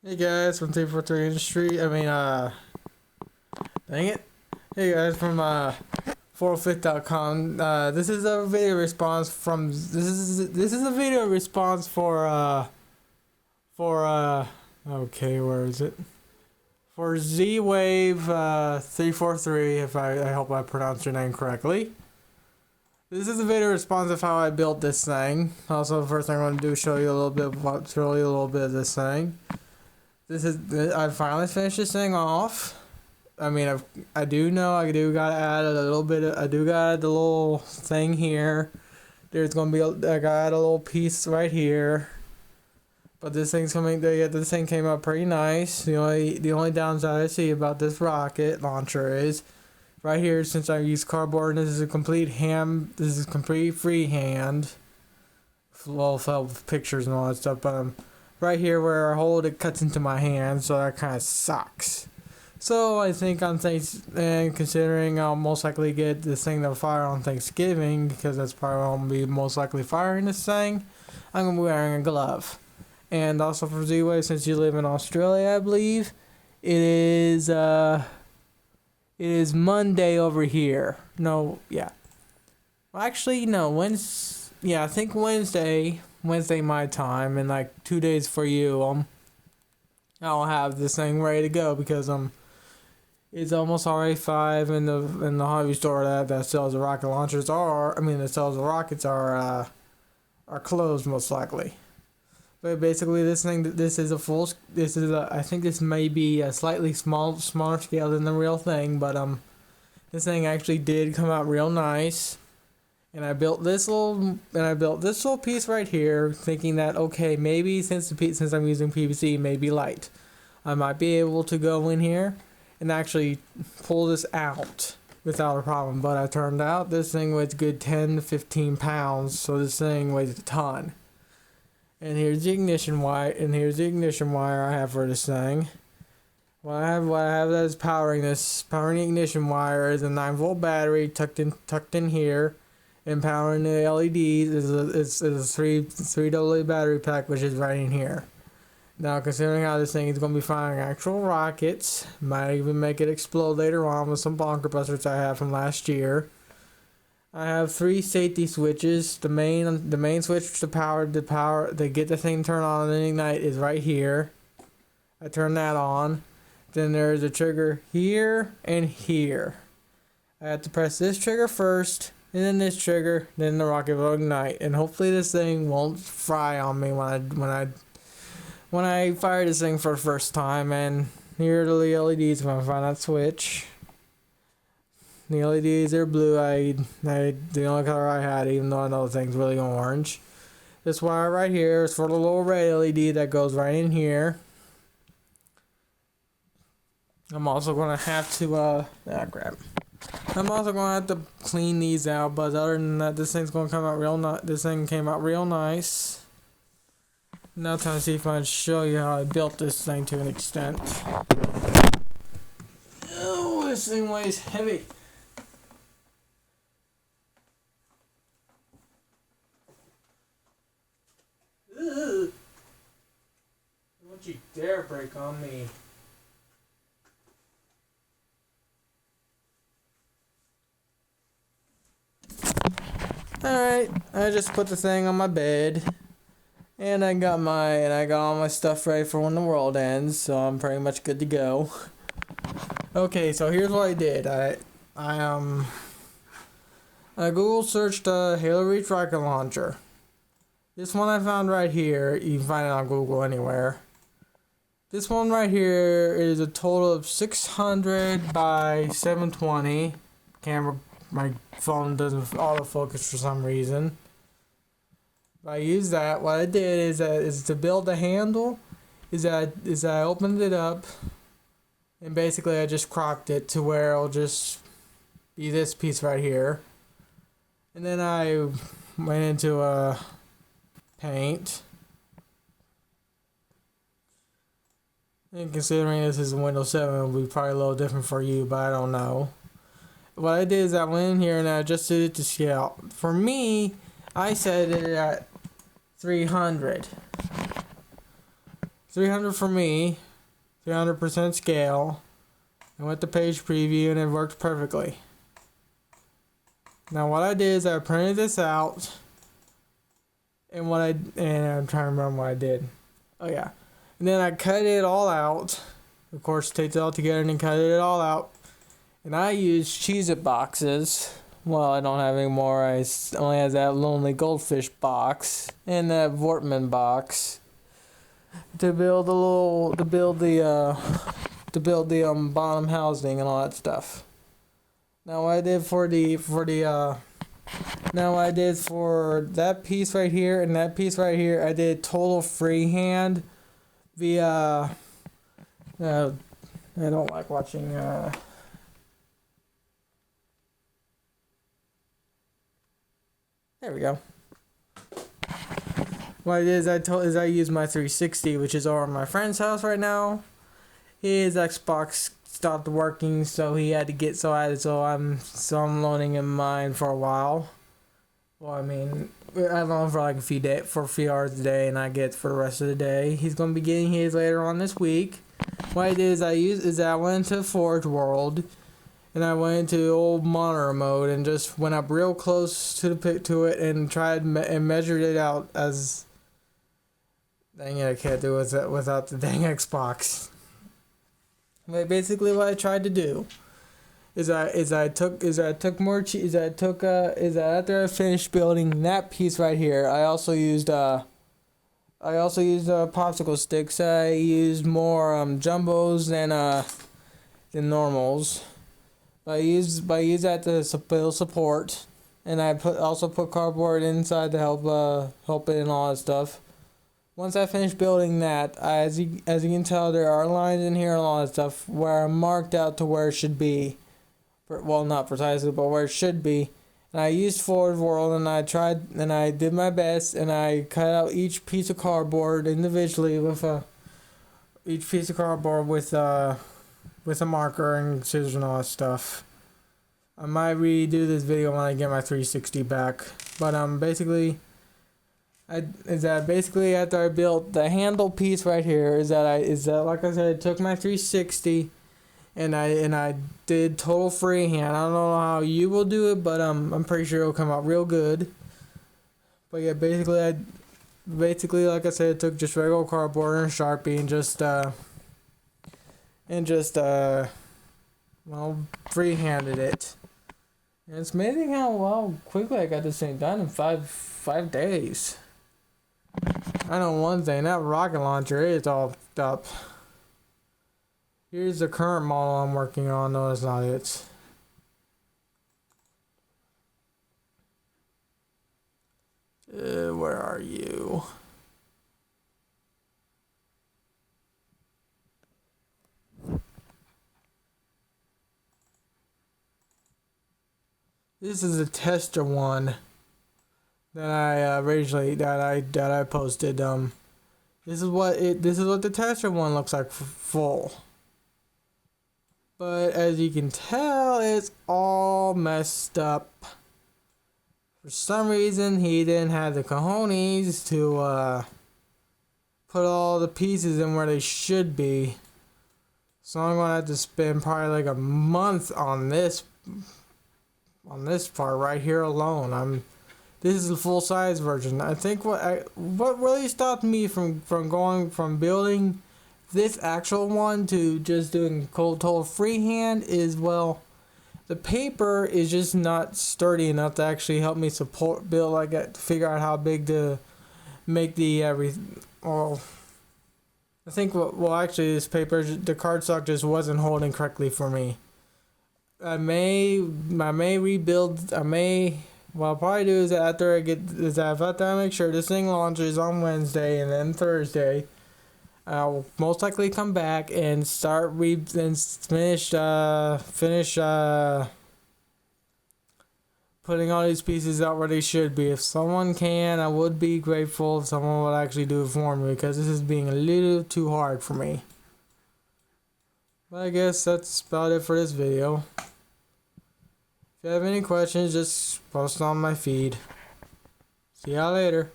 Hey guys from 343 Industry. Dang it. Hey guys from 405.com. This is a video response from this is a video response for okay, where is it? For Z-Wave 343, if I hope I pronounced your name correctly. This is a video response of how I built this thing. Also, the first thing I'm going to do is show you a little bit of this thing. I finally finished this thing off. I do gotta add a little bit. I do gotta add the little thing here. There's gonna be I gotta add a little piece right here. But this thing's coming. This thing came out pretty nice. The only downside I see about this rocket launcher is right here. Since I use cardboard, this is a complete This is complete freehand. Well, with pictures and all that stuff, but right here where I hold it cuts into my hand, so that kind of sucks. So I think considering I'll most likely get this thing to fire on Thanksgiving, because that's probably when I'll be most likely firing this thing, I'm going to be wearing a glove. And also for Z-Wave, since you live in Australia, I believe, it is Monday over here. No, yeah. Well, actually, no, Wednesday. Yeah, I think Wednesday my time, and like 2 days for you. I'll have this thing ready to go because it's almost already 5 in the hobby store that sells the rocket launchers that sells the rockets are closed most likely. But basically, I think this may be a slightly smaller scale than the real thing, but this thing actually did come out real nice. And I built this little piece right here, thinking that okay, maybe since I'm using PVC, maybe light, I might be able to go in here and actually pull this out without a problem. But it turned out this thing weighs a good 10 to 15 pounds, so this thing weighs a ton. And here's the ignition wire. I have for this thing. What I have that is powering the ignition wire is a 9-volt battery tucked in here. And powering the LEDs is a 3 AA battery pack, which is right in here. Now, considering how this thing is going to be firing actual rockets, might even make it explode later on with some bonker busters I have from last year. I have 3 safety switches. The main switch to get the thing turned on and ignite is right here. I turn that on. Then there's a trigger here and here. I have to press this trigger first. And then this trigger, then the rocket will ignite, and hopefully this thing won't fry on me when I fire this thing for the first time. And here are the LEDs when I find that switch. The LEDs are blue. The only color I had, even though I know the thing's really orange. This wire right here is for the little red LED that goes right in here. I'm also gonna have to I'm also going to have to clean these out, but other than that, this thing's going to come out real nice. This thing came out real nice. Now time to see if I can show you how I built this thing to an extent. Oh, this thing weighs heavy. Ugh. Don't you dare break on me. Alright, I just put the thing on my bed, and I got all my stuff ready for when the world ends, so I'm pretty much good to go. Okay, so here's what I did. I Google searched Halo Reach rocket launcher. This one I found right here. You can find it on Google anywhere. This one right here is a total of 600 by 720 camera. My phone doesn't autofocus for some reason. I used that. What I did is to build the handle. I opened it up, and basically I just cropped it to where it'll just be this piece right here. And then I went into paint. And considering this is a Windows 7, it'll be probably a little different for you, but I don't know. What I did is I went in here and I adjusted it to scale. For me, I set it at 300. 300 for me, 300% scale. I went to page preview and it worked perfectly. Now what I did is I printed this out, and I'm trying to remember what I did. Oh yeah, and then I cut it all out. Of course, taped it all together and then cut it all out. And I used Cheez-It boxes. Well, I don't have any more. I only have that Lonely Goldfish box and that Vortman box to build the bottom housing and all that stuff. Now what I did for that piece right here and that piece right here, I did total freehand via. I don't like watching. There we go. What I did is I used my 360, which is over at my friend's house right now. His Xbox stopped working, so he had to get I'm loaning him mine for a while. Well, I mean, I loan for like a few hours a day, and I get for the rest of the day. He's gonna be getting his later on this week. What I did is I went into Forge World, and I went into old monitor mode and just went up real close to it and tried and measured it out as. Dang it! I can't do it without the dang Xbox. But basically, what I tried to do is after I finished building that piece right here, I also used popsicle sticks. I used more jumbos than normals. I used that to build support, and I also put cardboard inside to help it and all that stuff. Once I finished building that, as you can tell, there are lines in here and all that stuff where I marked out to where it should be. Well, not precisely, but where it should be. And I used Forge World, and I did my best, and I cut out each piece of cardboard individually with a marker and scissors and all that stuff. I might redo this video when I get my 360 back, but basically after I built the handle piece right here, like I said, I took my 360 and I did total freehand. I don't know how you will do it, but I'm pretty sure it'll come out real good. But yeah, basically like I said, I took just regular cardboard and Sharpie and just freehanded it. And it's amazing how quickly I got this thing done in five days. I know one thing, that rocket launcher is all up. Here's the current model I'm working on. No, it's not it. Where are you? This is a tester one that I originally that I posted. This is what the tester one looks like full. But as you can tell, it's all messed up. For some reason, he didn't have the cojones to put all the pieces in where they should be. So I'm gonna have to spend probably like a month on this part right here alone. This is the full size version. I think what really stopped me from going from building this actual one to just doing total freehand is, well, the paper is just not sturdy enough to actually help me build like that, to figure out how big to make the well, I think actually this paper, the cardstock just wasn't holding correctly for me. I may rebuild. What I'll probably do is after I make sure this thing launches on Wednesday and then Thursday, I'll most likely come back and finish putting all these pieces out where they should be. If someone can, I would be grateful if someone would actually do it for me, because this is being a little too hard for me. But I guess that's about it for this video. If you have any questions, just post on my feed. See y'all later.